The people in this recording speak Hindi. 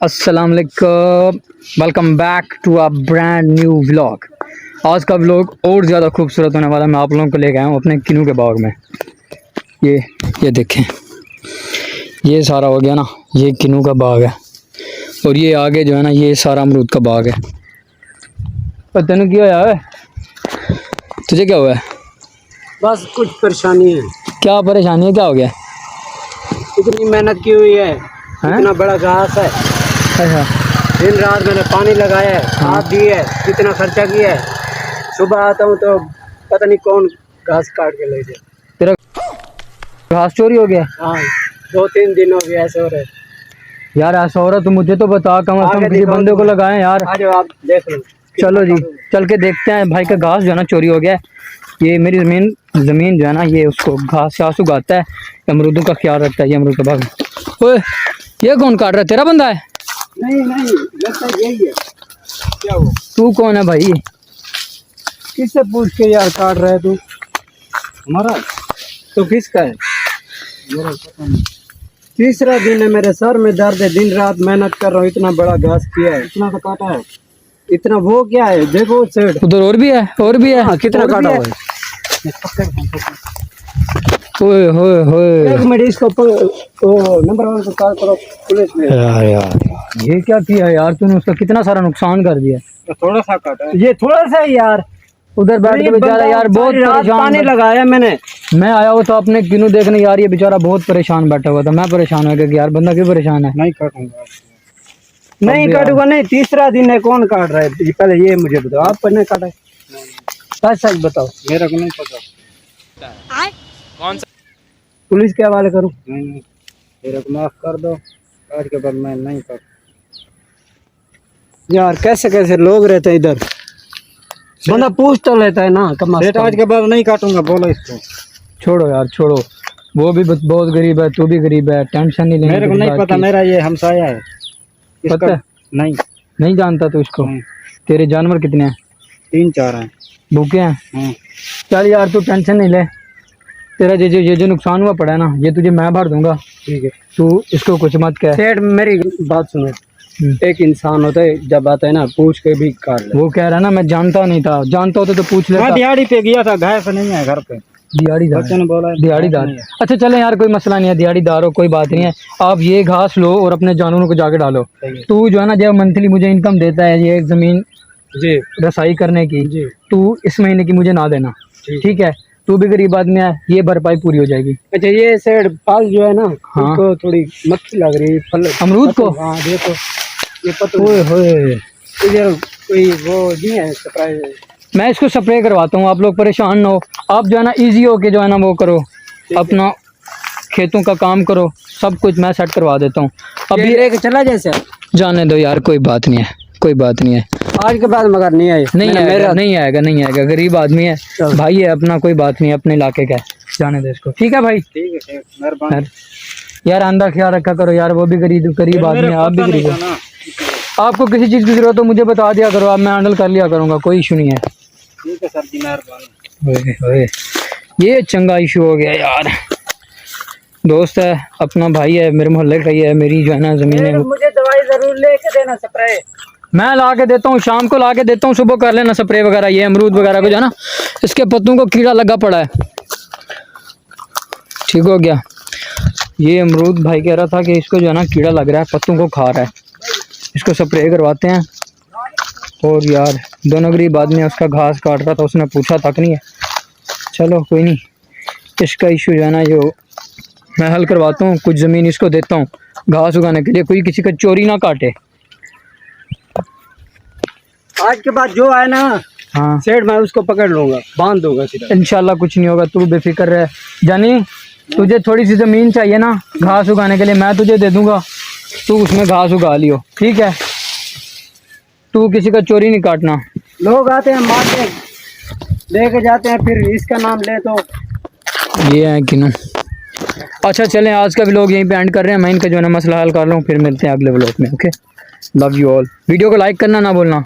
अस्सलाम वालेकुम, welcome back to a brand new vlog. आज का व्लॉग और ज़्यादा खूबसूरत होने वाला। मैं आप लोगों को लेके आया हूँ अपने किन्नू के बाग में। ये देखें, ये सारा हो गया ना, ये किन्नू का बाग है और ये आगे जो है ना, ये सारा अमरूद का बाग है। पर तेन क्या होया है? तुझे क्या हुआ है? बस कुछ परेशानी है। क्या परेशानी है? क्या हो गया? इतनी मेहनत की हुई है, इतना बड़ा घास है। अच्छा, दिन रात मैंने पानी लगाया है, खाद दी है, कितना खर्चा किया है। सुबह आता हूँ तो पता नहीं कौन घास काट के ले जाए। तेरा घास चोरी हो गया? हाँ, 2-3 दिन हो गए ऐसे हो रहे। यार ऐसा हो रहा तो मुझे तो बता, कम से कम किसी बंदे को लगाएं यार। आज आप देख लो। चलो जी, चल के देखते हैं। भाई का घास जो है ना चोरी हो गया है। ये मेरी ज़मीन जो है ना, ये उसको घास शास उगाता है, अमरूदों का ख्याल रखता है। ये अमरूद का बाग। ओए, ये कौन काट रहा है? तेरा बंदा है? नहीं, लगता है यही है। क्या हो? तू कौन है भाई? किससे पूछ के यार काट रहा है तू? हमारा तो किसका है? मेरा पता नहीं। तीसरा दिन है, मेरे सर में दर्द है। दिन रात मेहनत कर रहा हूँ, इतना बड़ा घास किया है, इतना तो काटा है। इतना वो क्या है? देखो सेठ, उधर और भी है, और भी है। हाँ, कितना काटा हुआ है। ओए होए होए, एक मिनट, इसको नंबर 1 को कॉल करो पुलिस में। यार ये क्या किया यार तूने? उसका कितना सारा नुकसान कर दिया। तो थोड़ा सा काटा है, ये थोड़ा सा ही यार। उधर बैठ के बेचारा यार बहुत परेशान। पानी लगाया मैंने। मैं आया हुआ तो अपने किन्नू देखने यार, ये बेचारा बहुत परेशान बैठा हुआ था। मैं परेशान हो गया कि यार बंदा क्यों परेशान है। नहीं काटूंगा, नहीं काटूंगा। नहीं, तीसरा दिन है, कौन काट रहा है? पहले ये मुझे बताओ, आप नहीं काटा? सच बताओ, मेरा को नहीं पता। कौन सा? पुलिस के हवाले करूं? नहीं, मेरे को माफ कर दो। आज के बाद मैं नहीं कर। यार कैसे कैसे लोग रहते हैं इधर, बंदा पूछ तो लेता है ना। आज के बाद नहीं काटूंगा, बोलो इसको। छोड़ो यार, छोड़ो। वो भी बहुत गरीब है, तू भी गरीब है, टेंशन नहीं लेनी। मेरे को नहीं पता, मेरा ये हमसाया है। पता है? नहीं जानता तू इसको? तेरे जानवर कितने हैं? 3-4 हैं। भूखे हैं? चल यार तू टेंशन नहीं ले। तेरा ये जो नुकसान हुआ पड़ा है ना, ये तुझे मैं भर दूंगा। ठीक है, तू इसको कुछ मत कह। सेठ मेरी बात सुनो। एक इंसान होता है, जब आता है ना पूछ के भी काट ले। वो कह रहा है ना, मैं जानता नहीं था। जानता होता तो पूछ लेता। मैं दिहाड़ी पे गया था, घर पे नहीं है, घर पे। दिहाड़ीदार ने बोला दिहाड़ीदार। अच्छा चले यार, कोई मसला नहीं है, दिहाड़ीदार हो कोई बात नहीं है। आप ये घास लो और अपने जानवरों को जाके डालो। तू जो है ना, जब मंथली मुझे इनकम देता है ये ज़मीन जी रसाई करने की, जी, तू इस महीने की मुझे ना देना, ठीक है? तू भी गरीब आदमी है, ये भरपाई पूरी हो जाएगी। अच्छा, ये सेठ फल जो है ना, हाँ, उनको थोड़ी मक्खी लग रही है फल अमरूद को। हाँ देखो, ये पता ओए होए, इधर कोई वो नहीं है सरप्राइज। मैं इसको स्प्रे करवाता हूँ, आप लोग परेशान ना हो। आप जो है ना इजी हो के जो है ना वो करो, अपना खेतों का काम करो, सब कुछ मैं सेट करवा देता हूँ। अभी लेके चला जैसे जाने दो यार, कोई बात नहीं है, कोई बात नहीं है। आज के बाद मगर नहीं आए। नहीं आएगा, गरीब आदमी है भाई है अपना, कोई बात नहीं, अपने इलाके का है, जाने दो इसको। ठीक है भाई? ठीक है, मेहरबानी यार। अंदर ख्याल रखा करो यार, वो भी गरीब आदमी है, आप भी गरीब हो। आपको किसी चीज़ की जरूरत हो मुझे बता दिया करो, आप मैं हैंडल कर लिया करूँगा, कोई इशू नहीं है। ठीक है सर जी, मेहरबानी। ओए, ये चंगा इशू हो गया यार। दोस्त है, अपना भाई है, मेरे मोहल्ले का ही है, मेरी जो है ना ज़मीन है। मुझे दवाई जरूर लेके देना, स्प्रे मैं ला के देता हूँ, शाम को ला के देता हूँ, सुबह कर लेना स्प्रे वगैरह। ये अमरूद वगैरह को जो है ना, इसके पत्तों को कीड़ा लगा पड़ा है। ठीक हो गया? ये अमरूद भाई कह रहा था कि इसको जो है ना कीड़ा लग रहा है, पत्तों को खा रहा है, इसको स्प्रे करवाते हैं। और यार दोनों गरीब आदमी, उसका घास काट रहा था, उसने पूछा तक नहीं है। चलो कोई नहीं, इसका इशू जो है ना जो मैं हल करवाता हूँ। कुछ ज़मीन इसको देता हूँ घास उगाने के लिए, कोई किसी का चोरी ना काटे। आज के बाद जो आए ना, हाँ सेठ, मैं उसको पकड़ लूंगा, बांध दूंगा सीधा। इंशाल्लाह कुछ नहीं होगा, तू बेफिक्र रह। जानी, तुझे थोड़ी सी ज़मीन चाहिए ना घास उगाने के लिए, मैं तुझे दे दूंगा, तू उसमें घास उगा लियो, ठीक है? तू किसी का चोरी नहीं काटना। लोग आते हैं, मारते लेके जाते हैं, फिर इसका नाम ले तो ये है किन्नू। अच्छा चलें, आज का भी लोग यहीं पे एंड कर रहे हैं। मैं इनका जो है ना मसला हल कर लूँ, फिर मिलते हैं अगले व्लॉग में। Okay, love you all. Video को लाइक करना ना भूलना।